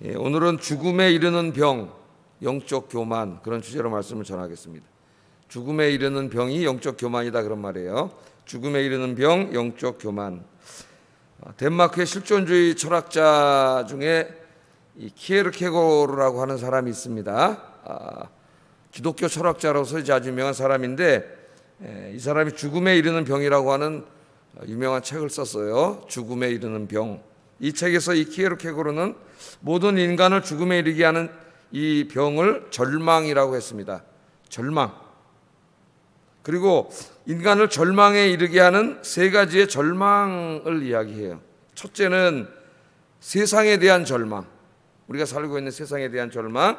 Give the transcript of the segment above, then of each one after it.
오늘은 죽음에 이르는 병, 영적 교만, 그런 주제로 말씀을 전하겠습니다. 죽음에 이르는 병이 영적 교만이다, 그런 말이에요. 죽음에 이르는 병, 영적 교만. 덴마크의 실존주의 철학자 중에 이 키에르케고르라고 하는 사람이 있습니다. 기독교 철학자로서 이제 아주 유명한 사람인데, 이 사람이 죽음에 이르는 병이라고 하는 유명한 책을 썼어요. 죽음에 이르는 병. 이 책에서 이 키에르케고르는 모든 인간을 죽음에 이르게 하는 이 병을 절망이라고 했습니다. 절망. 그리고 인간을 절망에 이르게 하는 세 가지의 절망을 이야기해요. 첫째는 세상에 대한 절망, 우리가 살고 있는 세상에 대한 절망.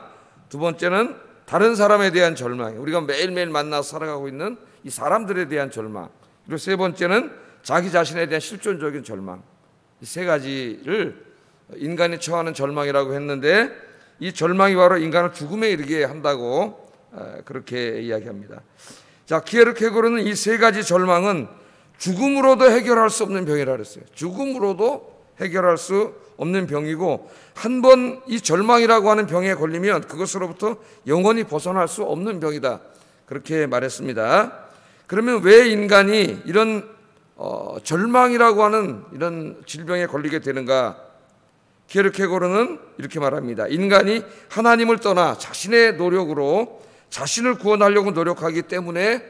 두 번째는 다른 사람에 대한 절망, 우리가 매일매일 만나서 살아가고 있는 이 사람들에 대한 절망. 그리고 세 번째는 자기 자신에 대한 실존적인 절망. 이 세 가지를 인간이 처하는 절망이라고 했는데, 이 절망이 바로 인간을 죽음에 이르게 한다고 그렇게 이야기합니다. 자, 키에르케고르는 이 세 가지 절망은 죽음으로도 해결할 수 없는 병이라 그랬어요. 죽음으로도 해결할 수 없는 병이고, 한 번 이 절망이라고 하는 병에 걸리면 그것으로부터 영원히 벗어날 수 없는 병이다, 그렇게 말했습니다. 그러면 왜 인간이 이런 절망이라고 하는 이런 질병에 걸리게 되는가? 키에르케고르는 이렇게 말합니다. 인간이 하나님을 떠나 자신의 노력으로 자신을 구원하려고 노력하기 때문에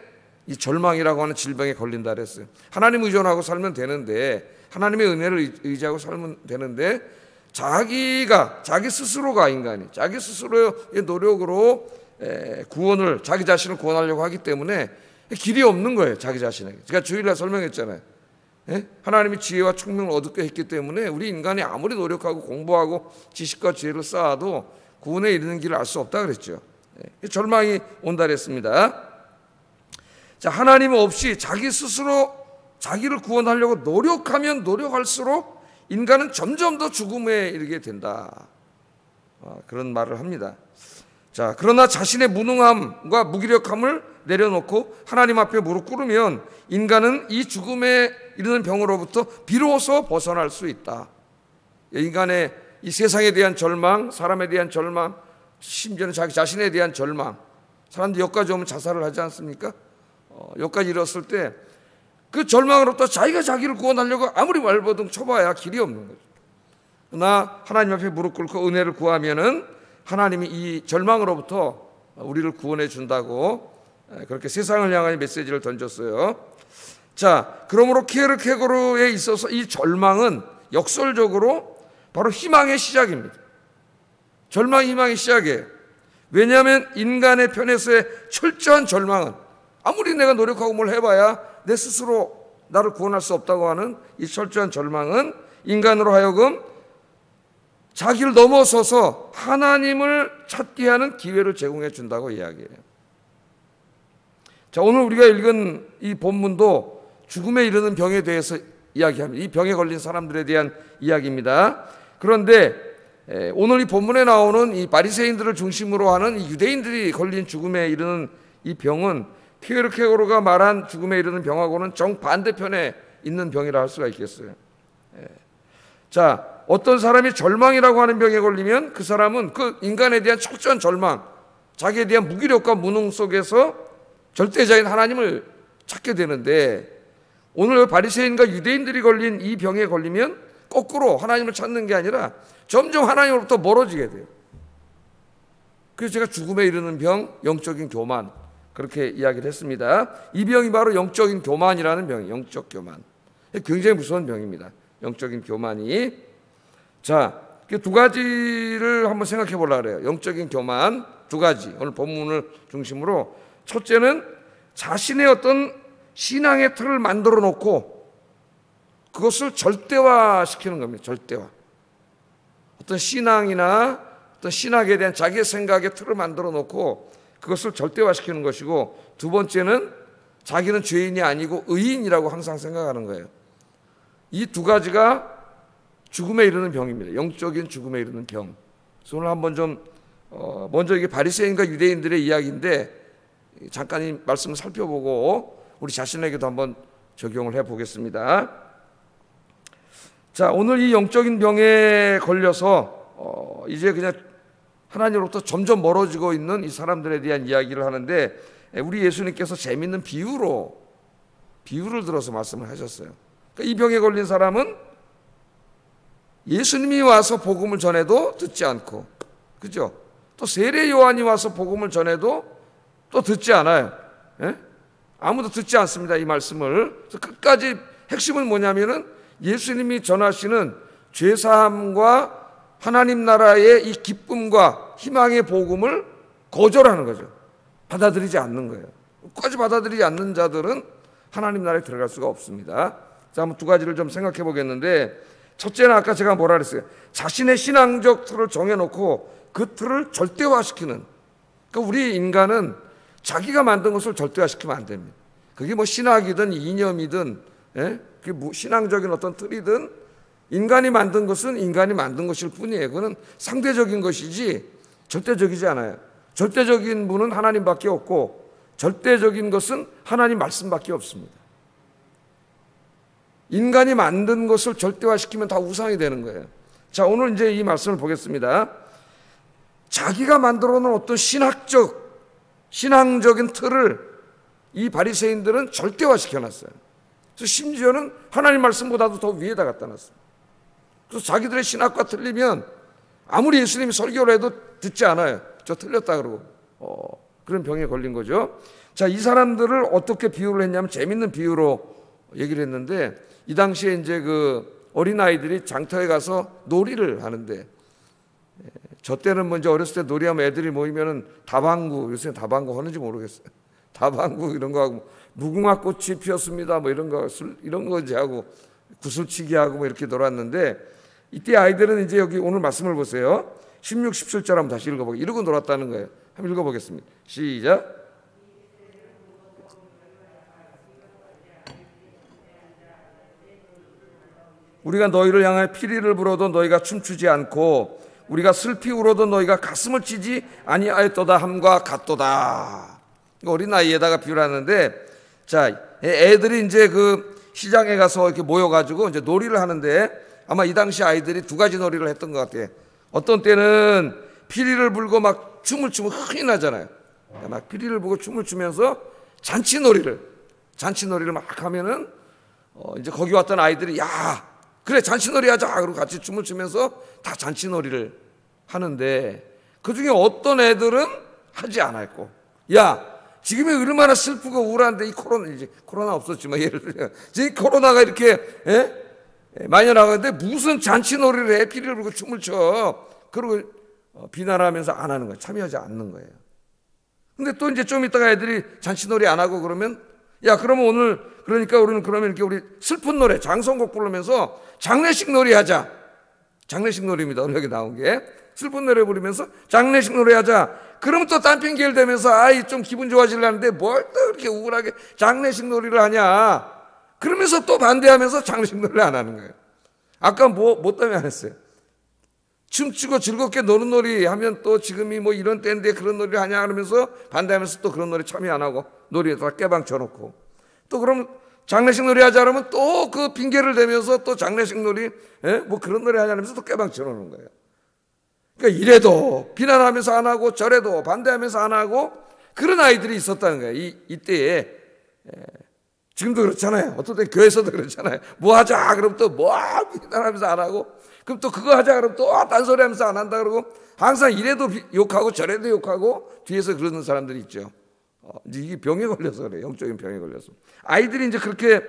이 절망이라고 하는 질병에 걸린다 그랬어요. 하나님 의존하고 살면 되는데, 하나님의 은혜를 의지하고 살면 되는데, 자기 스스로가, 인간이 자기 스스로의 노력으로 구원을, 자기 자신을 구원하려고 하기 때문에 길이 없는 거예요, 자기 자신에게. 제가 주일날 설명했잖아요. 하나님이 지혜와 총명을 얻게 했기 때문에 우리 인간이 아무리 노력하고 공부하고 지식과 지혜를 쌓아도 구원에 이르는 길을 알 수 없다 그랬죠. 절망이 온다 그랬습니다. 자, 하나님 없이 자기 스스로 자기를 구원하려고 노력하면 노력할수록 인간은 점점 더 죽음에 이르게 된다, 그런 말을 합니다. 자, 그러나 자신의 무능함과 무기력함을 내려놓고 하나님 앞에 무릎 꿇으면 인간은 이 죽음에 이르는 병으로부터 비로소 벗어날 수 있다. 인간의 이 세상에 대한 절망, 사람에 대한 절망, 심지어는 자기 자신에 대한 절망. 사람들이 여기까지 오면 자살을 하지 않습니까? 여기까지 이뤘을 때 그 절망으로부터 자기가 자기를 구원하려고 아무리 발버둥 쳐봐야 길이 없는 거죠. 그러나 하나님 앞에 무릎 꿇고 은혜를 구하면은 하나님이 이 절망으로부터 우리를 구원해 준다고 그렇게 세상을 향한 메시지를 던졌어요. 자, 그러므로 키에르케고르에 있어서 이 절망은 역설적으로 바로 희망의 시작입니다. 절망이 희망의 시작이에요. 왜냐하면 인간의 편에서의 철저한 절망은, 아무리 내가 노력하고 뭘 해봐야 내 스스로 나를 구원할 수 없다고 하는 이 철저한 절망은 인간으로 하여금 자기를 넘어서서 하나님을 찾게 하는 기회를 제공해 준다고 이야기해요. 자, 오늘 우리가 읽은 이 본문도 죽음에 이르는 병에 대해서 이야기합니다. 이 병에 걸린 사람들에 대한 이야기입니다. 그런데 오늘 이 본문에 나오는 이 바리새인들을 중심으로 하는 이 유대인들이 걸린 죽음에 이르는 이 병은 키에르케고르가 말한 죽음에 이르는 병하고는 정반대편에 있는 병이라 할 수가 있겠어요. 자, 어떤 사람이 절망이라고 하는 병에 걸리면 그 사람은 그 인간에 대한 철저한 절망, 자기에 대한 무기력과 무능 속에서 절대자인 하나님을 찾게 되는데, 오늘 바리새인과 유대인들이 걸린 이 병에 걸리면 거꾸로 하나님을 찾는 게 아니라 점점 하나님으로부터 멀어지게 돼요. 그래서 제가 죽음에 이르는 병, 영적인 교만, 그렇게 이야기를 했습니다. 이 병이 바로 영적인 교만이라는 병이에요. 영적 교만. 굉장히 무서운 병입니다, 영적인 교만이. 자, 두 가지를 한번 생각해 보려고 그래요. 영적인 교만 두 가지, 오늘 본문을 중심으로. 첫째는 자신의 어떤 신앙의 틀을 만들어 놓고 그것을 절대화시키는 겁니다. 절대화. 어떤 신앙이나 어떤 신학에 대한 자기의 생각의 틀을 만들어 놓고 그것을 절대화시키는 것이고, 두 번째는 자기는 죄인이 아니고 의인이라고 항상 생각하는 거예요. 이 두 가지가 죽음에 이르는 병입니다. 영적인 죽음에 이르는 병. 그래서 오늘 한번 좀 먼저 이게 바리새인과 유대인들의 이야기인데 잠깐 이 말씀을 살펴보고 우리 자신에게도 한번 적용을 해보겠습니다. 자, 오늘 이 영적인 병에 걸려서 이제 그냥 하나님으로부터 점점 멀어지고 있는 이 사람들에 대한 이야기를 하는데, 우리 예수님께서 재밌는 비유를 들어서 말씀을 하셨어요. 그러니까 이 병에 걸린 사람은 예수님이 와서 복음을 전해도 듣지 않고, 그죠? 또 세례 요한이 와서 복음을 전해도 또 듣지 않아요. 예? 아무도 듣지 않습니다, 이 말씀을. 그래서 끝까지 핵심은 뭐냐면은 예수님이 전하시는 죄사함과 하나님 나라의 이 기쁨과 희망의 복음을 거절하는 거죠. 받아들이지 않는 거예요. 끝까지 받아들이지 않는 자들은 하나님 나라에 들어갈 수가 없습니다. 자, 한번 두 가지를 좀 생각해 보겠는데, 첫째는 아까 제가 뭐라 그랬어요? 자신의 신앙적 틀을 정해놓고 그 틀을 절대화시키는. 그러니까 우리 인간은 자기가 만든 것을 절대화시키면 안 됩니다. 그게 뭐 신학이든 이념이든, 예? 그게 뭐 신앙적인 어떤 틀이든, 인간이 만든 것은 인간이 만든 것일 뿐이에요. 그거는 상대적인 것이지 절대적이지 않아요. 절대적인 분은 하나님밖에 없고 절대적인 것은 하나님 말씀밖에 없습니다. 인간이 만든 것을 절대화시키면 다 우상이 되는 거예요. 자, 오늘 이제 이 말씀을 보겠습니다. 자기가 만들어 놓은 어떤 신앙적인 틀을 이 바리새인들은 절대화시켜 놨어요. 그래서 심지어는 하나님 말씀보다도 더 위에다 갖다 놨어요. 그래서 자기들의 신학과 틀리면 아무리 예수님이 설교를 해도 듣지 않아요. 저 틀렸다 그러고. 그런 병에 걸린 거죠. 자, 이 사람들을 어떻게 비유를 했냐면 재밌는 비유로 얘기를 했는데, 이 당시에 이제 그 어린아이들이 장터에 가서 놀이를 하는데, 저 때는 먼저 어렸을 때 놀이하면 애들이 모이면은 다방구, 요새 다방구 하는지 모르겠어요. 다방구 이런 거 하고, 무궁화 꽃이 피었습니다. 뭐 이런 거 이제 하고, 구슬치기 하고 뭐 이렇게 놀았는데, 이때 아이들은 이제 여기 오늘 말씀을 보세요. 16, 17절 한번 다시 읽어보겠습니다. 이러고 놀았다는 거예요. 한번 읽어보겠습니다. 시작. 우리가 너희를 향하여 피리를 불어도 너희가 춤추지 않고 우리가 슬피 울어도 너희가 가슴을 치지 아니하였도다 함과 같도다. 어린아이에다가 비유를 하는데, 자, 애들이 이제 그 시장에 가서 이렇게 모여가지고 이제 놀이를 하는데, 아마 이 당시 아이들이 두 가지 놀이를 했던 것 같아요. 어떤 때는 피리를 불고 막 춤을 추면 흥이 나잖아요. 막 피리를 불고 춤을 추면서 잔치놀이를 막 하면은 이제 거기 왔던 아이들이 야, 그래 잔치놀이 하자 그러고 같이 춤을 추면서 다 잔치놀이를 하는데, 그중에 어떤 애들은 하지 않았고, 야 지금이 얼마나 슬프고 우울한데, 이 코로나 없었지만 예를 들어 지금 코로나가 이렇게 많이 나가는데 무슨 잔치놀이를 해, 피리를 불고 춤을 춰. 그리고 비난하면서 안 하는 거예요. 참여하지 않는 거예요. 근데 또 이제 좀 있다가 애들이 잔치놀이 안 하고 그러면, 야 그러면 오늘 그러니까 우리는 그러면 이렇게 우리 슬픈 노래 장성곡 부르면서 장례식 놀이 하자. 장례식 놀이입니다. 오늘 여기 나온 게 슬픈 노래 부르면서 장례식 놀이 하자. 그러면 또 딴 핑계를 대면서 아이 좀 기분 좋아지려는데 뭘 또 이렇게 우울하게 장례식 놀이를 하냐. 그러면서 또 반대하면서 장례식 놀이를 안 하는 거예요. 아까 뭐 때문에 안 했어요? 춤추고 즐겁게 노는 놀이 하면 또 지금이 뭐 이런 때인데 그런 놀이를 하냐 그러면서 반대하면서 또 그런 놀이 참여 안 하고 놀이에다 깨방 쳐놓고, 또 그럼 장례식 놀이 하자 그러면 또 그 핑계를 대면서 또 장례식 놀이 뭐 그런 놀이 하냐면서 또 깨방 쳐놓는 거예요. 그러니까 이래도 비난하면서 안 하고 저래도 반대하면서 안 하고 그런 아이들이 있었다는 거예요. 이때에. 지금도 그렇잖아요. 어떤 때 교회에서도 그렇잖아요. 뭐 하자 그러면 또 뭐 비난하면서 안 하고, 그럼 또 그거 하자 그러면 또 딴소리 하면서 안 한다 그러고, 항상 이래도 욕하고 저래도 욕하고 뒤에서 그러는 사람들이 있죠. 이게 병에 걸려서 그래요. 영적인 병에 걸려서. 아이들이 이제 그렇게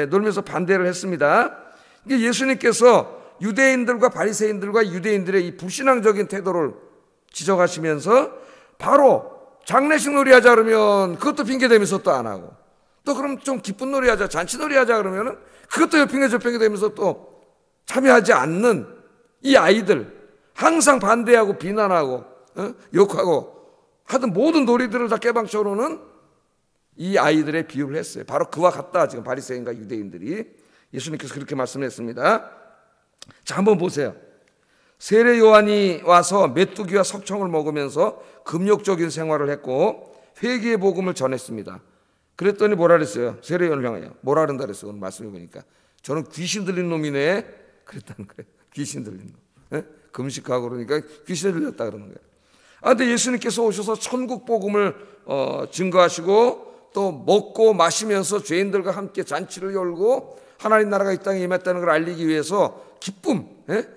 놀면서 반대를 했습니다. 이게 예수님께서 유대인들과 바리새인들과 유대인들의 이 불신앙적인 태도를 지적하시면서, 바로 장례식 놀이 하자 그러면 그것도 핑계대면서 또 안 하고, 또 그럼 좀 기쁜 놀이 하자, 잔치 놀이 하자 그러면은 그것도 옆핑계 저핑계 대면서 또 참여하지 않는 이 아이들, 항상 반대하고 비난하고 욕하고 하던 모든 놀이들을 다 깨방쳐놓는 이 아이들의 비유를 했어요. 바로 그와 같다. 지금 바리새인과 유대인들이 예수님께서 그렇게 말씀했습니다. 자, 한번 보세요. 세례 요한이 와서 메뚜기와 석청을 먹으면서 금욕적인 생활을 했고 회개의 복음을 전했습니다. 그랬더니 뭐라 그랬어요? 세례 요한을 향하여 뭐라 그런다 그랬어요? 오늘 말씀을 보니까 저는 귀신 들린 놈이네 그랬다는 거예요. 귀신 들린 놈. 금식하고 그러니까 귀신이 들렸다 그러는 거예요. 근데 예수님께서 오셔서 천국 복음을 증거하시고 또 먹고 마시면서 죄인들과 함께 잔치를 열고 하나님 나라가 이 땅에 임했다는 걸 알리기 위해서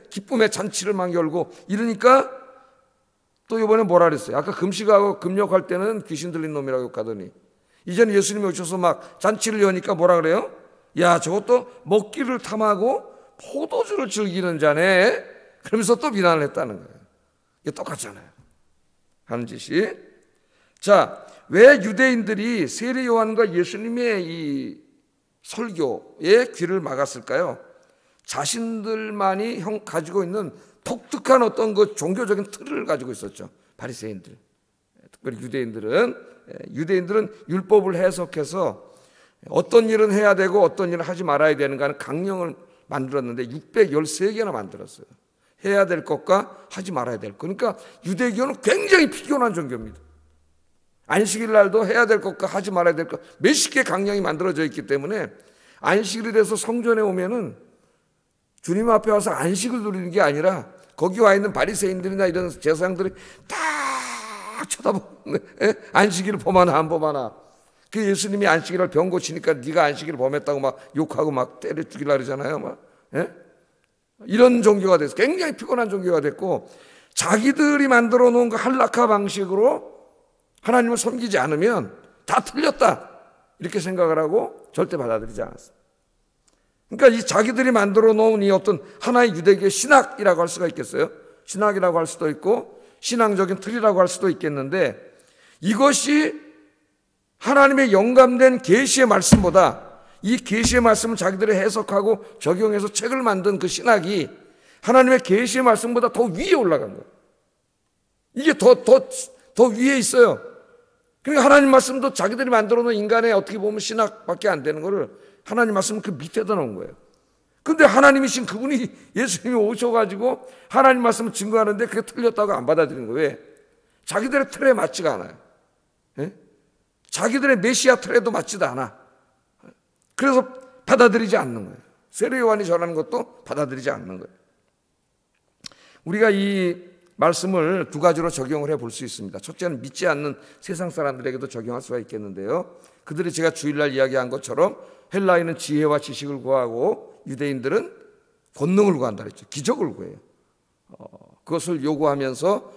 기쁨의 잔치를 막 열고 이러니까 또 이번에 뭐라 그랬어요? 아까 금식하고 금욕할 때는 귀신 들린 놈이라고 욕하더니 이제는 예수님이 오셔서 막 잔치를 여니까 뭐라 그래요? 야, 저것도 먹기를 탐하고 포도주를 즐기는 자네. 그러면서 또 비난을 했다는 거예요. 이게 똑같잖아요. 하는 짓이. 자, 왜 유대인들이 세례 요한과 예수님의 이 설교에 귀를 막았을까요? 자신들만이 가지고 있는 독특한 어떤 그 종교적인 틀을 가지고 있었죠. 바리새인들. 특별히 유대인들은 율법을 해석해서 어떤 일은 해야 되고 어떤 일은 하지 말아야 되는가 하는 강령을 만들었는데 613개나 만들었어요. 해야 될 것과 하지 말아야 될 것. 그러니까 유대교는 굉장히 피곤한 종교입니다. 안식일 날도 해야 될 것과 하지 말아야 될 것 몇십 개 강령이 만들어져 있기 때문에 안식일이 돼서 성전에 오면은 주님 앞에 와서 안식을 누리는 게 아니라 거기 와 있는 바리새인들이나 이런 제사장들이 다 쳐다보는 안식일을 범하나 안 범하나. 그 예수님이 안식일을 병 고치니까 네가 안식일을 범했다고 막 욕하고 막 때려 죽이려고 그러잖아요. 막. 이런 종교가 됐어. 굉장히 피곤한 종교가 됐고 자기들이 만들어 놓은 그 한락화 방식으로 하나님을 섬기지 않으면 다 틀렸다 이렇게 생각을 하고 절대 받아들이지 않았어요. 그러니까 이 자기들이 만들어 놓은 이 어떤 하나의 유대교의 신학이라고 할 수가 있겠어요? 신학이라고 할 수도 있고 신앙적인 틀이라고 할 수도 있겠는데 이것이 하나님의 영감된 계시의 말씀보다 이 계시의 말씀을 자기들이 해석하고 적용해서 책을 만든 그 신학이 하나님의 계시의 말씀보다 더 위에 올라간 거예요. 이게 더 위에 있어요. 그러니까 하나님 말씀도 자기들이 만들어 놓은 인간의 어떻게 보면 신학밖에 안 되는 거를 하나님 말씀은 그 밑에다 놓은 거예요. 근데 하나님이신 그분이 예수님이 오셔가지고 하나님 말씀을 증거하는데 그게 틀렸다고 안 받아들이는 거예요. 왜? 자기들의 틀에 맞지가 않아요. 자기들의 메시아 틀에도 맞지도 않아. 그래서 받아들이지 않는 거예요. 세례 요한이 전하는 것도 받아들이지 않는 거예요. 우리가 이 말씀을 두 가지로 적용을 해볼 수 있습니다. 첫째는 믿지 않는 세상 사람들에게도 적용할 수가 있겠는데요. 그들이 제가 주일날 이야기한 것처럼 헬라인은 지혜와 지식을 구하고 유대인들은 권능을 구한다 그랬죠. 기적을 구해요. 그것을 요구하면서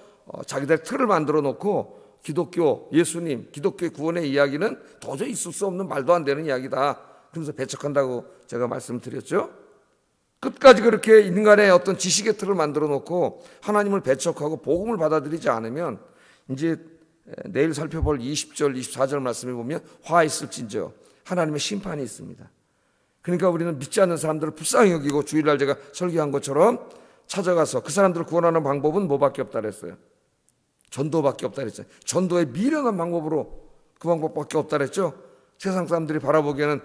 자기들 틀을 만들어 놓고 기독교, 예수님, 기독교의 구원의 이야기는 도저히 있을 수 없는 말도 안 되는 이야기다. 그러면서 배척한다고 제가 말씀드렸죠. 끝까지 그렇게 인간의 어떤 지식의 틀을 만들어 놓고 하나님을 배척하고 복음을 받아들이지 않으면 이제 내일 살펴볼 20절, 24절 말씀에 보면 화 있을진저 하나님의 심판이 있습니다. 그러니까 우리는 믿지 않는 사람들을 불쌍히 여기고 주일날 제가 설교한 것처럼 찾아가서 그 사람들을 구원하는 방법은 뭐밖에 없다 그랬어요. 전도밖에 없다 그랬죠. 전도의 미련한 방법으로 그 방법밖에 없다 그랬죠. 세상 사람들이 바라보기에는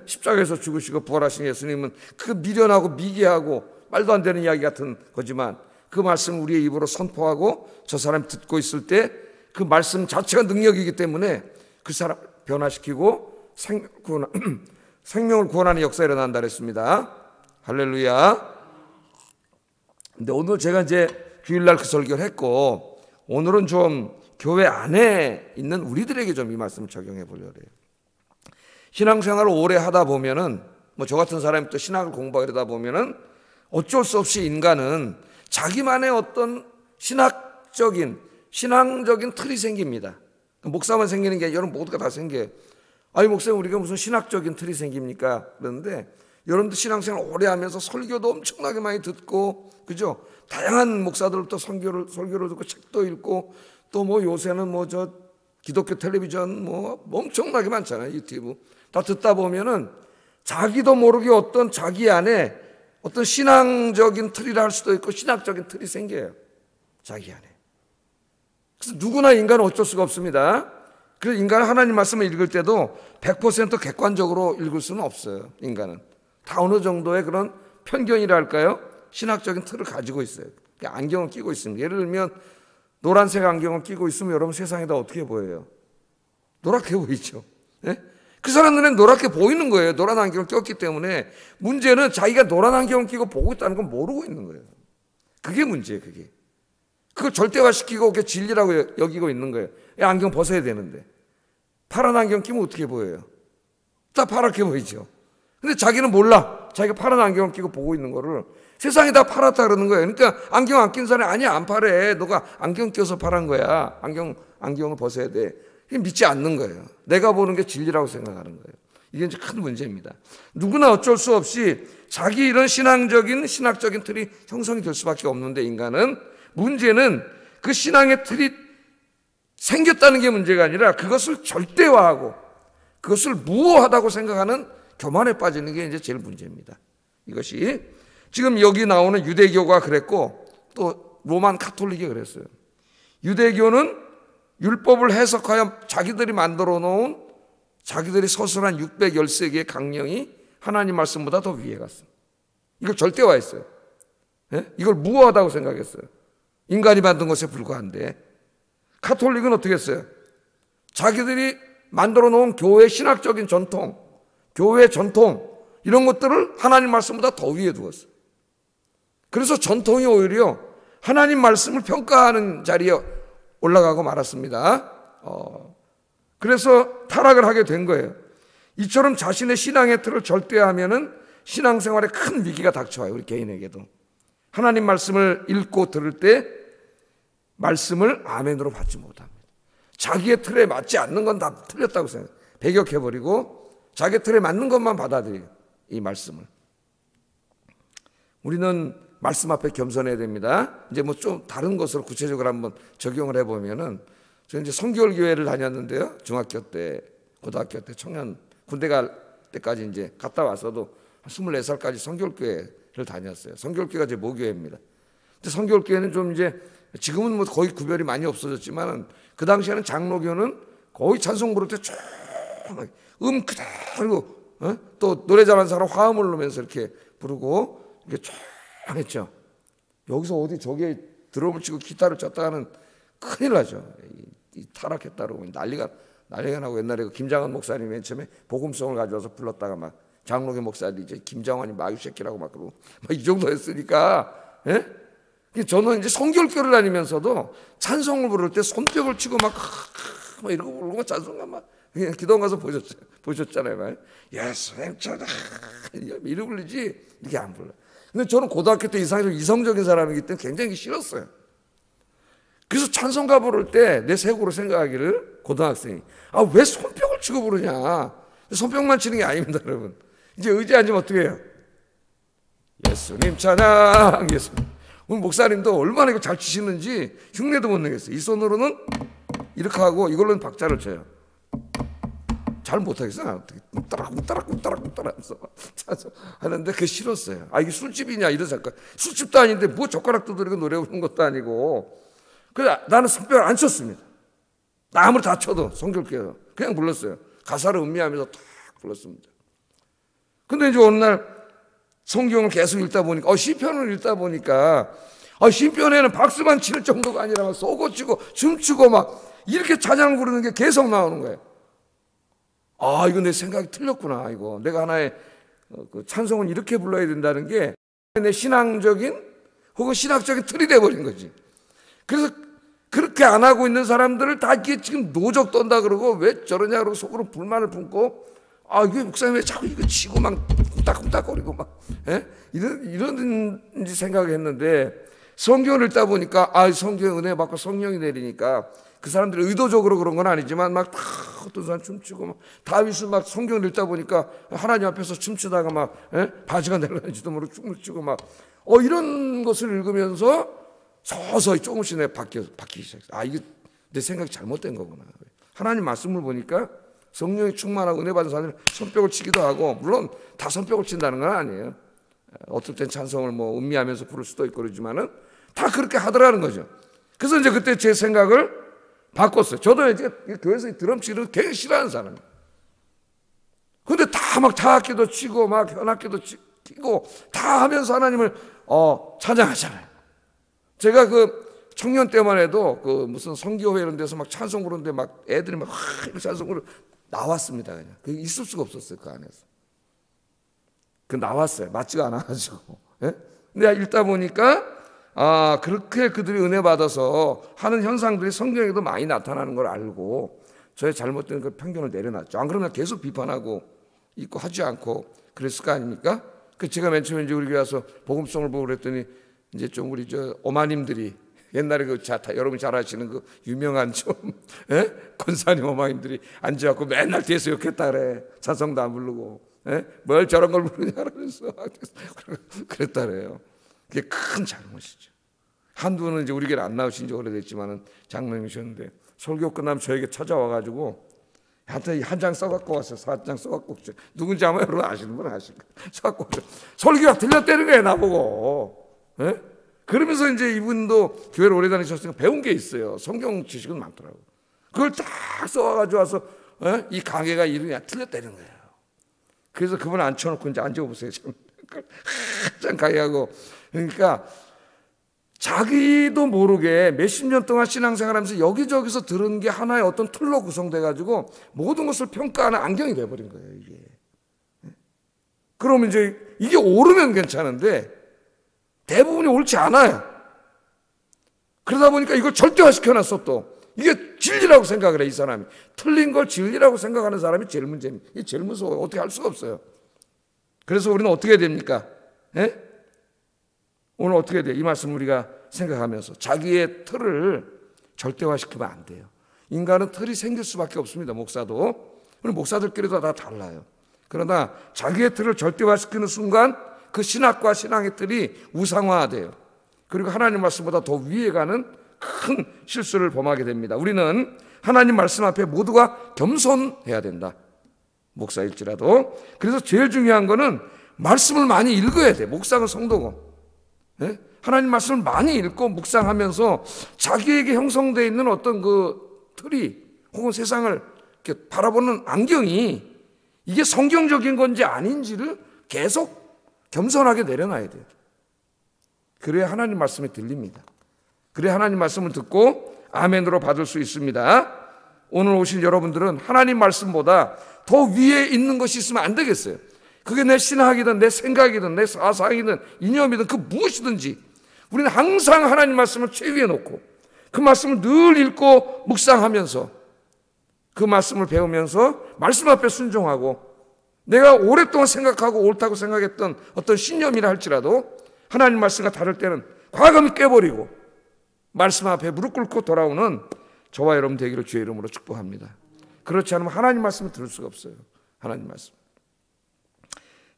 십자가에서 죽으시고 부활하신 예수님은 그 미련하고 미개하고 말도 안 되는 이야기 같은 거지만 그 말씀을 우리의 입으로 선포하고 저 사람이 듣고 있을 때 그 말씀 자체가 능력이기 때문에 그 사람을 변화시키고 생명을 구원하는 역사가 일어난다 그랬습니다. 할렐루야. 근데 오늘 제가 이제 주일날 그 설교를 했고 오늘은 좀 교회 안에 있는 우리들에게 좀 이 말씀을 적용해 보려고 해요. 신앙생활을 오래 하다 보면은 저 같은 사람이 또 신학을 공부하다 보면은 어쩔 수 없이 인간은 자기만의 어떤 신앙적인 틀이 생깁니다. 목사만 생기는 게 아니라 여러분 모두가 다 생겨요. 아니 목사님 우리가 무슨 신학적인 틀이 생깁니까? 그런데 여러분들 신앙생활 오래 하면서 설교도 엄청나게 많이 듣고 그죠? 다양한 목사들부터 설교를 듣고 책도 읽고 또 요새는 저 기독교 텔레비전 엄청나게 많잖아요. 유튜브 다 듣다 보면은 자기도 모르게 어떤 자기 안에 어떤 신앙적인 틀이라 할 수도 있고 신학적인 틀이 생겨요. 자기 안에. 그래서 누구나 인간은 어쩔 수가 없습니다. 그래서 인간은 하나님 말씀을 읽을 때도 100% 객관적으로 읽을 수는 없어요. 인간은 다 어느 정도의 그런 편견이라 할까요? 신학적인 틀을 가지고 있어요. 안경을 끼고 있습니다. 예를 들면 노란색 안경을 끼고 있으면 여러분 세상에다 어떻게 보여요? 노랗게 보이죠. 네? 그 사람 눈에는 노랗게 보이는 거예요. 노란 안경을 꼈기 때문에 문제는 자기가 노란 안경을 끼고 보고 있다는 건 모르고 있는 거예요. 그게 문제예요. 그걸 절대화시키고 그게 진리라고 여기고 있는 거예요. 안경 벗어야 되는데 파란 안경 끼면 어떻게 보여요? 다 파랗게 보이죠. 근데 자기는 몰라. 자기가 파란 안경을 끼고 보고 있는 거를 세상이 다 파랗다 그러는 거예요. 그러니까 안경 안 낀 사람이 아니야, 안 파래. 너가 안경 껴서 파란 거야. 안경을 벗어야 돼. 믿지 않는 거예요. 내가 보는 게 진리라고 생각하는 거예요. 이게 이제 큰 문제입니다. 누구나 어쩔 수 없이 자기 이런 신학적인 틀이 형성이 될 수밖에 없는데 인간은 문제는 그 신앙의 틀이 생겼다는 게 문제가 아니라 그것을 절대화하고 그것을 무호하다고 생각하는 교만에 빠지는 게 이제 제일 문제입니다. 이것이 지금 여기 나오는 유대교가 그랬고 또 로만 가톨릭이 그랬어요. 유대교는 율법을 해석하여 자기들이 만들어 놓은 자기들이 서술한 613개의 강령이 하나님 말씀보다 더 위에 갔어요. 이걸 절대화했어요. 예? 이걸 무호하다고 생각했어요. 인간이 만든 것에 불과한데 가톨릭은 어떻게 했어요? 자기들이 만들어 놓은 교회 신학적인 전통, 교회 전통 이런 것들을 하나님 말씀보다 더 위에 두었어요. 그래서 전통이 오히려 하나님 말씀을 평가하는 자리에 올라가고 말았습니다. 그래서 타락을 하게 된 거예요. 이처럼 자신의 신앙의 틀을 절대화하면은 신앙생활에 큰 위기가 닥쳐와요. 우리 개인에게도. 하나님 말씀을 읽고 들을 때 말씀을 아멘으로 받지 못합니다. 자기의 틀에 맞지 않는 건 다 틀렸다고 생각해요. 배격해버리고 자기 틀에 맞는 것만 받아들여요. 이 말씀을. 우리는 말씀 앞에 겸손해야 됩니다. 이제 뭐 좀 다른 것으로 구체적으로 한번 적용을 해보면은 저는 이제 성결교회를 다녔는데요. 중학교 때, 고등학교 때 청년 군대 갈 때까지 이제 갔다 와서도 24살까지 성결교회를 다녔어요. 성결교회가 제 모교회입니다. 근데 성결교회는 좀 이제 지금은 뭐 거의 구별이 많이 없어졌지만 그 당시에는 장로교는 거의 찬송 부를 때 쭉 그대로 또 노래 잘하는 사람 화음을 넣으면서 이렇게 부르고 이렇게 쭉 했죠. 여기서 어디 저기에 드럼을 치고 기타를 쳤다 하는 큰일 나죠. 이 타락했다고 난리가 나고 옛날에 그 김장환 목사님 맨 처음에 복음송을 가져와서 불렀다가 막 장로교 목사들이 이제 김장환이 마유새끼라고 막 그러고 막 이 정도 했으니까 예? 저는 이제 성결교를 다니면서도 찬송을 부를 때 손뼉을 치고 막 이러고 부르고 찬송가 막 기도원 가서 보셨잖아요. 예수님 저다 이러고 부르지 이렇게 안 불러. 근데 저는 고등학교 때 이성적인 사람이기 때문에 굉장히 싫었어요. 그래서 찬송가 부를 때 내 색으로 생각하기를 고등학생이 왜 손뼉을 치고 부르냐. 손뼉만 치는 게 아닙니다, 여러분. 이제 의지에 앉으면 어떻게 해요? 예수님 찬양 예수님. 오늘 목사님도 얼마나 이거 잘 치시는지 흉내도 못 내겠어요. 이 손으로는 이렇게 하고 이걸로는 박자를 쳐요. 잘 못하겠어요. 따락 하는데 그게 싫었어요. 이게 술집이냐 이런 생각. 술집도 아닌데 뭐 젓가락 두드리고 노래 부르는 것도 아니고. 그래서 나는 손뼉을 안 쳤습니다. 나 아무리 다 쳐도 성결교회에서 그냥 불렀어요. 가사를 음미하면서 탁 불렀습니다. 근데 이제 어느 날 성경을 계속 읽다 보니까 시편을 읽다 보니까 시편에는 박수만 칠 정도가 아니라 막 쏘고치고 춤추고 막 이렇게 찬양을 부르는 게 계속 나오는 거예요. 이거 내 생각이 틀렸구나. 이거 내가 하나의 그 찬송은 이렇게 불러야 된다는 게 내 신앙적인 혹은 신학적인 틀이 돼버린 거지. 그래서 그렇게 안 하고 있는 사람들을 다 이게 지금 노적 떤다 그러고 왜 저러냐 그러고 속으로 불만을 품고 이게 목사님 왜 자꾸 이거 치고 막 쿵딱쿵딱거리고 막 이런 생각을 했는데 성경을 읽다 보니까 성경에 은혜 받고 성령이 내리니까 그 사람들이 의도적으로 그런 건 아니지만 막 어떤 사람 춤추고 막 다윗은 막 성경을 읽다 보니까 하나님 앞에서 춤추다가 막 바지가 내려가는지도 모르고 춤을 추고 막 이런 것을 읽으면서 서서히 조금씩 내가 바뀌기 시작했어요. 이게 내 생각이 잘못된 거구나. 하나님 말씀을 보니까 성령이 충만하고 은혜 받은 사람들은 손뼉을 치기도 하고 물론 다 손뼉을 친다는 건 아니에요. 어떨 땐 찬송을 뭐 음미하면서 부를 수도 있고 그러지만은 다 그렇게 하더라는 거죠. 그래서 이제 그때 제 생각을 바꿨어요. 저도 이제 교회에서 드럼 치는 거 굉장히 싫어하는 사람이에요. 근데 다 막 타악기도 치고 막 현악기도 치고 다 하면서 하나님을 찬양하잖아요. 제가 그 청년 때만 해도 그 무슨 성교회 이런 데서 막 찬송 부르는데 막 애들이 막 찬송 부르 나왔습니다. 그냥 그게 있을 수가 없었어요. 그 안에서. 나왔어요. 맞지가 않아가지고. 예? 근데 읽다 보니까 그렇게 그들이 은혜 받아서 하는 현상들이 성경에도 많이 나타나는 걸 알고 저의 잘못된 그 편견을 내려놨죠. 안 그러면 계속 비판하고 있고 하지 않고 그랬을 거 아닙니까? 제가 맨 처음에 이제 우리 교회 와서 복음성을 보고 그랬더니 이제 좀 우리 어마님들이 옛날에 여러분 잘 아시는 그 유명한 권사님 어머님들이 앉아갖고 맨날 뒤에서 욕했다 그래. 찬송도 안 부르고 뭘 저런 걸 부르냐 그러면서 그랬다 그래요. 그게 큰 잘못이죠. 한두는 이제 우리 교회 안 나오신 지 오래됐지만은 장로님이셨는데 설교 끝나면 저에게 찾아와가지고 한테 한 장 써갖고 왔어요. 4장 써갖고 왔어요. 누군지 아마 여러분 아시는 분 아실 거예요. 써갖고 왔어요. 설교가 틀렸다는 거예요 나보고. 그러면서 이제 이분도 교회를 오래 다니셨으니까 배운 게 있어요. 성경 지식은 많더라고요. 그걸 딱 써와가지고 와서 이 강해가 이르냐 틀렸다는 거예요. 그래서 그분 앉혀놓고 이제 앉아보세요. 참 강해하고. 그러니까 자기도 모르게 몇십 년 동안 신앙생활하면서 여기저기서 들은 게 하나의 어떤 틀로 구성돼가지고 모든 것을 평가하는 안경이 돼버린 거예요. 이게. 그러면 이제 이게 옳으면 괜찮은데 대부분이 옳지 않아요. 그러다 보니까 이걸 절대화시켜놨어. 또 이게 진리라고 생각을 해. 이 사람이 틀린 걸 진리라고 생각하는 사람이 제일 문제입니다. 이게 제일 무서워요. 어떻게 할 수가 없어요. 그래서 우리는 어떻게 해야 됩니까? 오늘 어떻게 해야 돼요? 이 말씀 우리가 생각하면서 자기의 틀을 절대화시키면 안 돼요. 인간은 틀이 생길 수밖에 없습니다. 목사도. 우리 목사들끼리도 다 달라요. 그러나 자기의 틀을 절대화시키는 순간 그 신학과 신앙의 틀이 우상화돼요. 그리고 하나님 말씀보다 더 위에 가는 큰 실수를 범하게 됩니다. 우리는 하나님 말씀 앞에 모두가 겸손해야 된다. 목사일지라도. 그래서 제일 중요한 거는 말씀을 많이 읽어야 돼. 목사는 성도고. 하나님 말씀을 많이 읽고 묵상하면서 자기에게 형성되어 있는 어떤 그 틀이 혹은 세상을 이렇게 바라보는 안경이 이게 성경적인 건지 아닌지를 계속 겸손하게 내려놔야 돼요. 그래야 하나님 말씀이 들립니다. 그래야 하나님 말씀을 듣고 아멘으로 받을 수 있습니다. 오늘 오신 여러분들은 하나님 말씀보다 더 위에 있는 것이 있으면 안 되겠어요. 그게 내 신학이든 내 생각이든 내 사상이든 이념이든 그 무엇이든지 우리는 항상 하나님 말씀을 최위에 놓고 그 말씀을 늘 읽고 묵상하면서 그 말씀을 배우면서 말씀 앞에 순종하고 내가 오랫동안 생각하고 옳다고 생각했던 어떤 신념이라 할지라도 하나님 말씀과 다를 때는 과감히 깨버리고 말씀 앞에 무릎 꿇고 돌아오는 저와 여러분 되기를 주의 이름으로 축복합니다. 그렇지 않으면 하나님 말씀을 들을 수가 없어요. 하나님 말씀.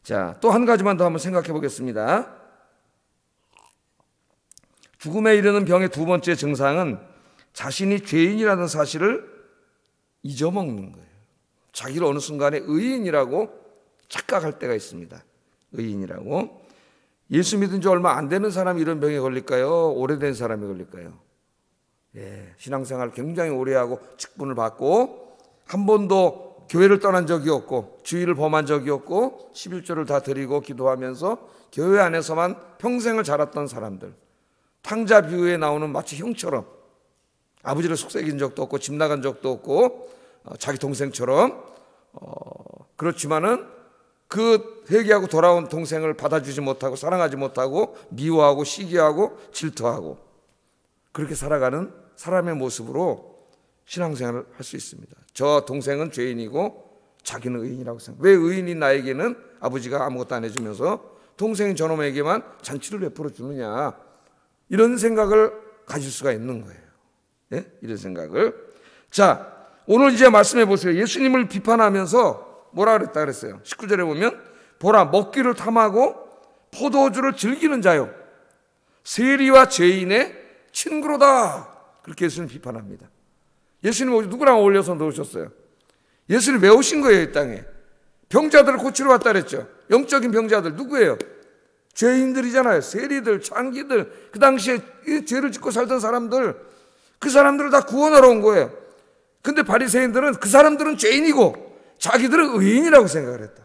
자, 또 한 가지만 더 한번 생각해 보겠습니다. 죽음에 이르는 병의 두 번째 증상은 자신이 죄인이라는 사실을 잊어먹는 거예요. 자기를 어느 순간에 의인이라고 착각할 때가 있습니다. 의인이라고. 예수 믿은 지 얼마 안 되는 사람이 이런 병에 걸릴까요? 오래된 사람이 걸릴까요? 신앙생활 굉장히 오래 하고 직분을 받고 한 번도 교회를 떠난 적이 없고 주일을 범한 적이 없고 11조를 다 드리고 기도하면서 교회 안에서만 평생을 자랐던 사람들, 탕자 비유에 나오는 마치 형처럼 아버지를 속삭인 적도 없고 집 나간 적도 없고 자기 동생처럼 그렇지만은 그 회개하고 돌아온 동생을 받아주지 못하고 사랑하지 못하고 미워하고 시기하고 질투하고 그렇게 살아가는 사람의 모습으로 신앙생활을 할 수 있습니다. 저 동생은 죄인이고 자기는 의인이라고 생각. 왜 의인인 나에게는 아버지가 아무것도 안 해주면서 동생인 저놈에게만 잔치를 베풀어 주느냐, 이런 생각을 가질 수가 있는 거예요. 이런 생각을. 자, 오늘 이제 말씀해 보세요. 예수님을 비판하면서 뭐라 그랬다 그랬어요? 19절에 보면 보라, 먹기를 탐하고 포도주를 즐기는 자요, 세리와 죄인의 친구로다. 그렇게 예수님을 비판합니다. 예수님 누구랑 어울려서 놓으셨어요? 예수님 왜 오신 거예요? 이 땅에 병자들을 고치러 왔다 그랬죠. 영적인 병자들 누구예요? 죄인들이잖아요. 세리들, 창기들, 그 당시에 죄를 짓고 살던 사람들, 그 사람들을 다 구원하러 온 거예요. 근데 바리새인들은 그 사람들은 죄인이고 자기들은 의인이라고 생각을 했다.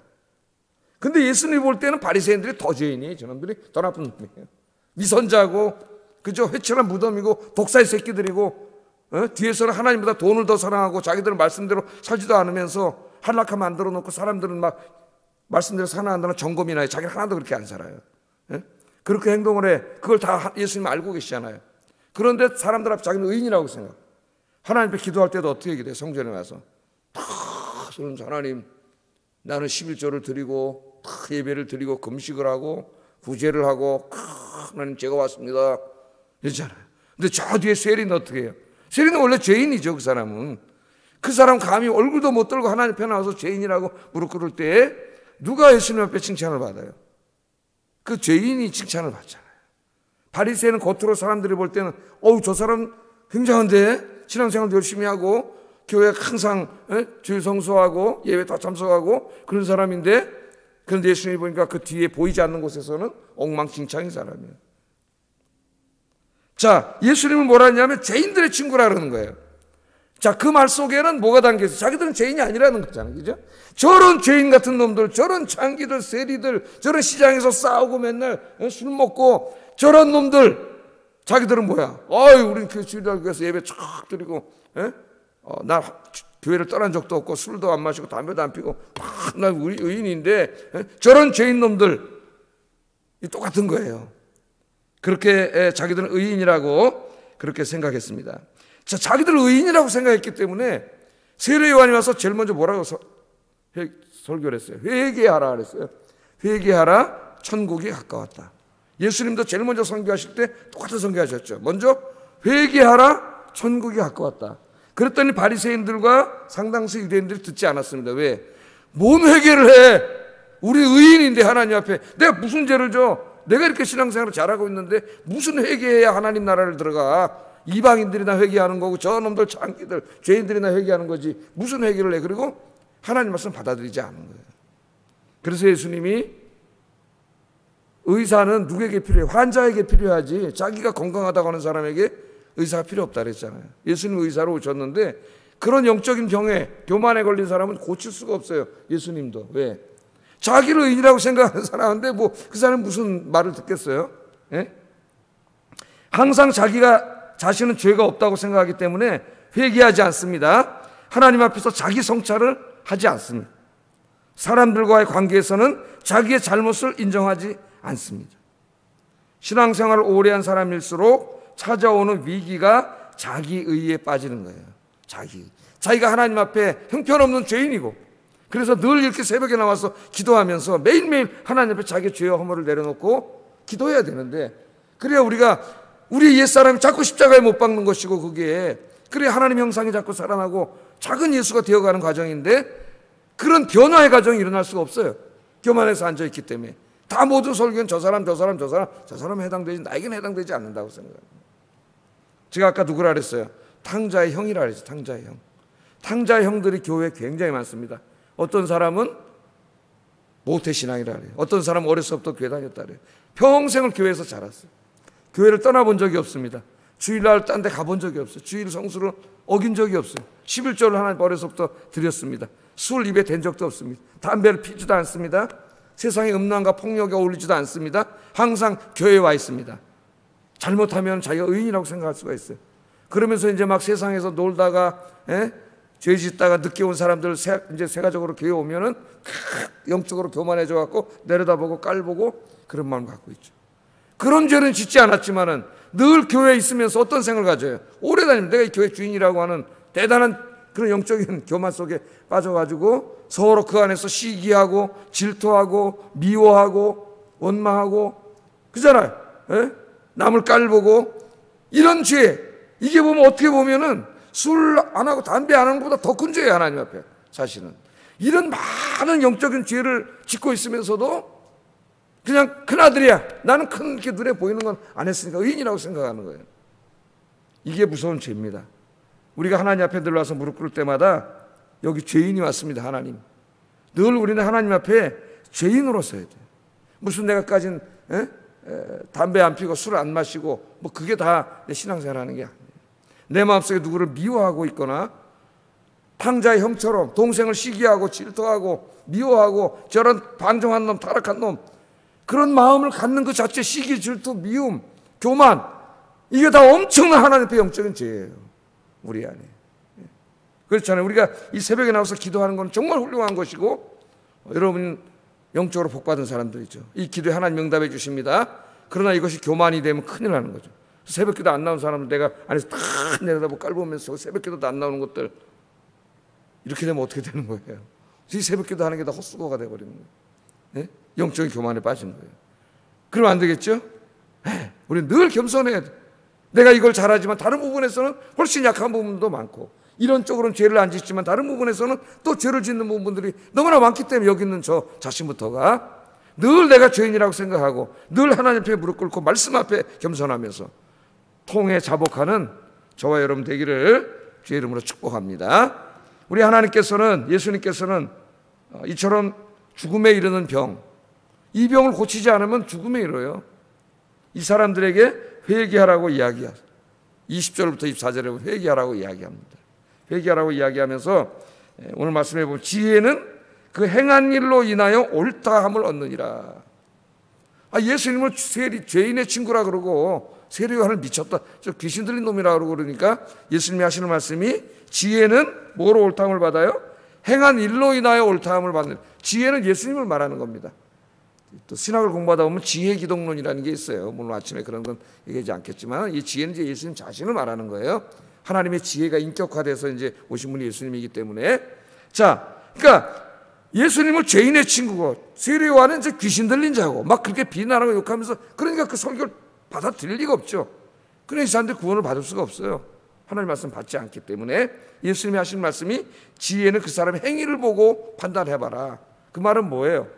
근데 예수님이 볼 때는 바리새인들이 더 죄인이에요. 저놈들이 더 나쁜 놈이에요. 미선자고, 그죠? 회칠한 무덤이고 독사의 새끼들이고, 뒤에서는 하나님보다 돈을 더 사랑하고 자기들은 말씀대로 살지도 않으면서 한락하 만들어 놓고 사람들은 막 말씀대로 살아난다는 점검이나 자기는 하나도 그렇게 안 살아요. 그렇게 행동을 해. 그걸 다 예수님 알고 계시잖아요. 그런데 사람들 앞에 자기는 의인이라고 생각. 하나님 앞에 기도할 때도 어떻게 기도해? 성전에 와서 다 하나님, 나는 11조를 드리고 예배를 드리고 금식을 하고 구제를 하고 하나님 제가 왔습니다 이러잖아요. 근데 저 뒤에 세리는 어떻게 해요? 세리는 원래 죄인이죠. 그 사람은. 그 사람 감히 얼굴도 못 들고 하나님 앞에 나와서 죄인이라고 무릎 꿇을 때 누가 예수님 앞에 칭찬을 받아요? 그 죄인이 칭찬을 받잖아요. 바리새인은 겉으로 사람들이 볼 때는 저 사람 굉장한데, 신앙생활도 열심히 하고 교회 항상 주일 성수하고 예배 다 참석하고 그런 사람인데, 그런데 예수님이 보니까 그 뒤에 보이지 않는 곳에서는 엉망진창인 사람이에요. 자, 예수님은 뭐라 했냐면 죄인들의 친구라 그러는 거예요. 자, 그 말 속에는 뭐가 담겨 있어요? 자기들은 죄인이 아니라는 거잖아요. 그죠? 저런 죄인 같은 놈들, 저런 장기들, 세리들, 저런 시장에서 싸우고 맨날 술 먹고 저런 놈들, 자기들은 뭐야? 우린 주일날교회에서 예배 쫙 드리고, 나 교회를 떠난 적도 없고 술도 안 마시고 담배도 안 피고 난 의인인데, 저런 죄인 놈들 똑같은 거예요. 그렇게 자기들은 의인이라고 그렇게 생각했습니다. 자, 자기들 의인이라고 생각했기 때문에 세례 요한이 와서 제일 먼저 뭐라고 설교를 했어요? 회개하라 그랬어요. 회개하라, 천국이 가까웠다. 예수님도 제일 먼저 선교하실 때 똑같은 선교하셨죠. 먼저 회개하라, 천국이 가까웠다. 그랬더니 바리새인들과 상당수 유대인들이 듣지 않았습니다. 왜? 뭔 회개를 해? 우리 의인인데 하나님 앞에 내가 무슨 죄를 져? 내가 이렇게 신앙생활을 잘하고 있는데 무슨 회개해야 하나님 나라를 들어가? 이방인들이나 회개하는 거고 저놈들 장기들 죄인들이나 회개하는 거지 무슨 회개를 해? 그리고 하나님 말씀 받아들이지 않은 거예요. 그래서 예수님이 의사는 누구에게 필요해? 환자에게 필요하지 자기가 건강하다고 하는 사람에게 의사가 필요 없다 그랬잖아요. 예수님 의사로 오셨는데 그런 영적인 병에, 교만에 걸린 사람은 고칠 수가 없어요. 예수님도. 왜? 자기를 의인이라고 생각하는 사람인데 뭐 그 사람은 무슨 말을 듣겠어요? 예? 항상 자신은 죄가 없다고 생각하기 때문에 회개하지 않습니다. 하나님 앞에서 자기 성찰을 하지 않습니다. 사람들과의 관계에서는 자기의 잘못을 인정하지 않습니다. 신앙생활을 오래 한 사람일수록 찾아오는 위기가 자기의에 빠지는 거예요. 자기가 하나님 앞에 형편없는 죄인이고, 그래서 늘 이렇게 새벽에 나와서 기도하면서 매일매일 하나님 앞에 자기의 죄와 허물을 내려놓고 기도해야 되는데, 그래야 우리 옛사람이 자꾸 십자가에 못 박는 것이고, 그래야 하나님 형상이 자꾸 살아나고 작은 예수가 되어가는 과정인데, 그런 변화의 과정이 일어날 수가 없어요. 교만해서 앉아있기 때문에. 다 모든 설교는 저 사람은 해당되지, 나에게는 해당되지 않는다고 생각합니다. 제가 아까 누구라 그랬어요? 탕자의 형이라 그랬어요. 탕자의 형. 탕자의 형들이 교회에 굉장히 많습니다. 어떤 사람은 모태신앙이라 그래요. 어떤 사람은 어렸을 때부터 교회 다녔다 그래요. 평생을 교회에서 자랐어요. 교회를 떠나본 적이 없습니다. 주일날 딴 데 가본 적이 없어요. 주일 성수를 어긴 적이 없어요. 11조를 하나님 어려서부터 드렸습니다. 술 입에 댄 적도 없습니다. 담배를 피지도 않습니다. 세상의 음란과 폭력에 어울리지도 않습니다. 항상 교회에 와 있습니다. 잘못하면 자기가 의인이라고 생각할 수가 있어요. 그러면서 이제 막 세상에서 놀다가 죄 짓다가 늦게 온 사람들 이제 세가적으로 교회 오면은 영적으로 교만해져 갖고 내려다보고 깔보고 그런 마음 갖고 있죠. 그런 죄는 짓지 않았지만은 늘 교회에 있으면서 어떤 생각을 가져요? 오래 다니면 내가 이 교회 주인이라고 하는 대단한 그런 영적인 교만 속에 빠져가지고 서로 그 안에서 시기하고 질투하고 미워하고 원망하고 그잖아요. 남을 깔보고 이런 죄, 이게 보면 어떻게 보면은 술 안 하고 담배 안 하는 것보다 더 큰 죄예요. 하나님 앞에 사실은. 이런 많은 영적인 죄를 짓고 있으면서도 그냥 큰아들이야, 나는 큰 이렇게 눈에 보이는 건 안 했으니까 의인이라고 생각하는 거예요. 이게 무서운 죄입니다. 우리가 하나님 앞에 들어와서 무릎 꿇을 때마다 여기 죄인이 왔습니다. 하나님. 늘 우리는 하나님 앞에 죄인으로 서야 돼요. 무슨 내가 가진 담배 안 피고 술 안 마시고 뭐 그게 다 내 신앙생활 하는 게 아니에요. 내 마음속에 누구를 미워하고 있거나 탕자의 형처럼 동생을 시기하고 질투하고 미워하고 저런 방종한 놈, 타락한 놈, 그런 마음을 갖는 그 자체, 시기, 질투, 미움, 교만, 이게 다 엄청난 하나님 앞에 영적인 죄예요. 우리 안에. 그렇잖아요. 우리가 이 새벽에 나와서 기도하는 건 정말 훌륭한 것이고, 여러분 영적으로 복받은 사람들이죠. 이 기도에 하나님 응답해 주십니다. 그러나 이것이 교만이 되면 큰일 나는 거죠. 새벽기도 안 나온 사람은 내가 안에서 다 내려다보고 깔보면서 새벽기도도 안 나오는 것들, 이렇게 되면 어떻게 되는 거예요? 이 새벽기도 하는 게 다 헛수고가 돼버리는 거예요. 네? 영적인 교만에 빠지는 거예요. 그러면 안 되겠죠? 우리는 늘 겸손해야 돼. 내가 이걸 잘하지만 다른 부분에서는 훨씬 약한 부분도 많고, 이런 쪽으로는 죄를 안 짓지만 다른 부분에서는 또 죄를 짓는 부분들이 너무나 많기 때문에 여기 있는 저 자신부터가 늘 내가 죄인이라고 생각하고 늘 하나님 앞에 무릎 꿇고 말씀 앞에 겸손하면서 통해 자복하는 저와 여러분 되기를 주의 이름으로 축복합니다. 우리 하나님께서는, 예수님께서는 이처럼 죽음에 이르는 병, 이 병을 고치지 않으면 죽음에 이르러요. 이 사람들에게 회개하라고 이야기하세요. 20절부터 24절에 회개하라고 이야기합니다. 회개하라고 이야기하면서 오늘 말씀해 보면 지혜는 그 행한 일로 인하여 옳다함을 얻느니라. 예수님을 죄인의 친구라 그러고 세례요한을 미쳤다, 저 귀신 들린 놈이라 그러고 그러니까 예수님이 하시는 말씀이 지혜는 뭐로 옳다함을 받아요? 행한 일로 인하여 옳다함을 받는. 지혜는 예수님을 말하는 겁니다. 또 신학을 공부하다 보면 지혜 기독론이라는 게 있어요. 물론 아침에 그런 건 얘기하지 않겠지만 이 지혜는 이제 예수님 자신을 말하는 거예요. 하나님의 지혜가 인격화돼서 이제 오신 분이 예수님이기 때문에. 자, 그러니까 예수님을 죄인의 친구고 세례요한은 이제 귀신 들린 자고 막 그렇게 비난하고 욕하면서, 그러니까 그 설교를 받아들일 리가 없죠. 그러니까 이 사람들이 구원을 받을 수가 없어요. 하나님 말씀 받지 않기 때문에 예수님이 하신 말씀이 지혜는 그 사람의 행위를 보고 판단해봐라. 그 말은 뭐예요?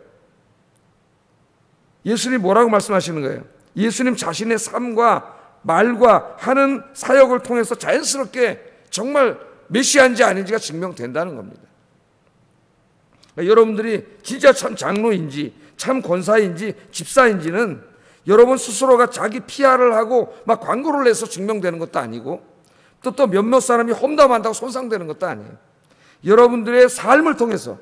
예수님 뭐라고 말씀하시는 거예요? 예수님 자신의 삶과 말과 하는 사역을 통해서 자연스럽게 정말 메시아인지 아닌지가 증명된다는 겁니다. 그러니까 여러분들이 진짜 참 장로인지 참 권사인지 집사인지는 여러분 스스로가 자기 PR을 하고 막 광고를 내서 증명되는 것도 아니고 또 몇몇 사람이 험담한다고 손상되는 것도 아니에요. 여러분들의 삶을 통해서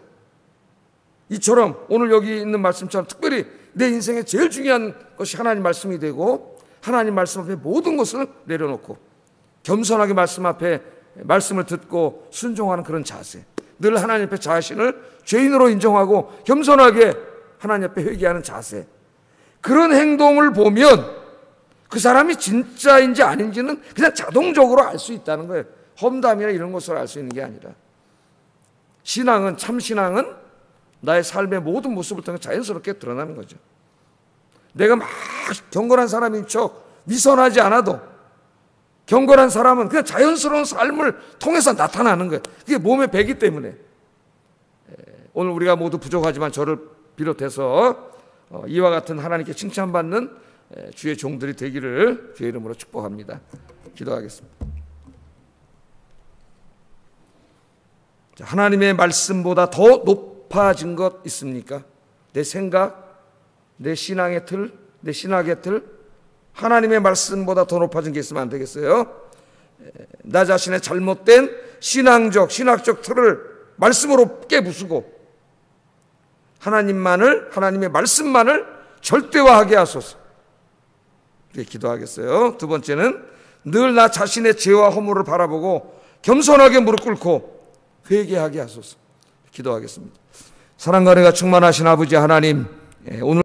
이처럼 오늘 여기 있는 말씀처럼 특별히 내 인생에 제일 중요한 것이 하나님 말씀이 되고 하나님 말씀 앞에 모든 것을 내려놓고 겸손하게 말씀 앞에 말씀을 듣고 순종하는 그런 자세, 늘 하나님 앞에 자신을 죄인으로 인정하고 겸손하게 하나님 앞에 회개하는 자세, 그런 행동을 보면 그 사람이 진짜인지 아닌지는 그냥 자동적으로 알 수 있다는 거예요. 험담이나 이런 것을 알 수 있는 게 아니라 신앙은, 참 신앙은 나의 삶의 모든 모습을 통해 자연스럽게 드러나는 거죠. 내가 막 경건한 사람인 척 위선하지 않아도 경건한 사람은 그냥 자연스러운 삶을 통해서 나타나는 거예요. 그게 몸에 배기 때문에. 오늘 우리가 모두 부족하지만 저를 비롯해서 이와 같은 하나님께 칭찬받는 주의 종들이 되기를 주의 이름으로 축복합니다. 기도하겠습니다. 하나님의 말씀보다 더 높아진 것 있습니까? 내 생각, 내 신앙의 틀, 내 신학의 틀, 하나님의 말씀보다 더 높아진 게 있으면 안 되겠어요? 나 자신의 잘못된 신학적 틀을 말씀으로 깨부수고 하나님의 말씀만을 절대화하게 하소서. 이렇게 기도하겠어요. 두 번째는 늘 나 자신의 죄와 허물을 바라보고 겸손하게 무릎 꿇고 회개하게 하소서. 기도하겠습니다. 사랑과 은혜가 충만하신 아버지 하나님, 오늘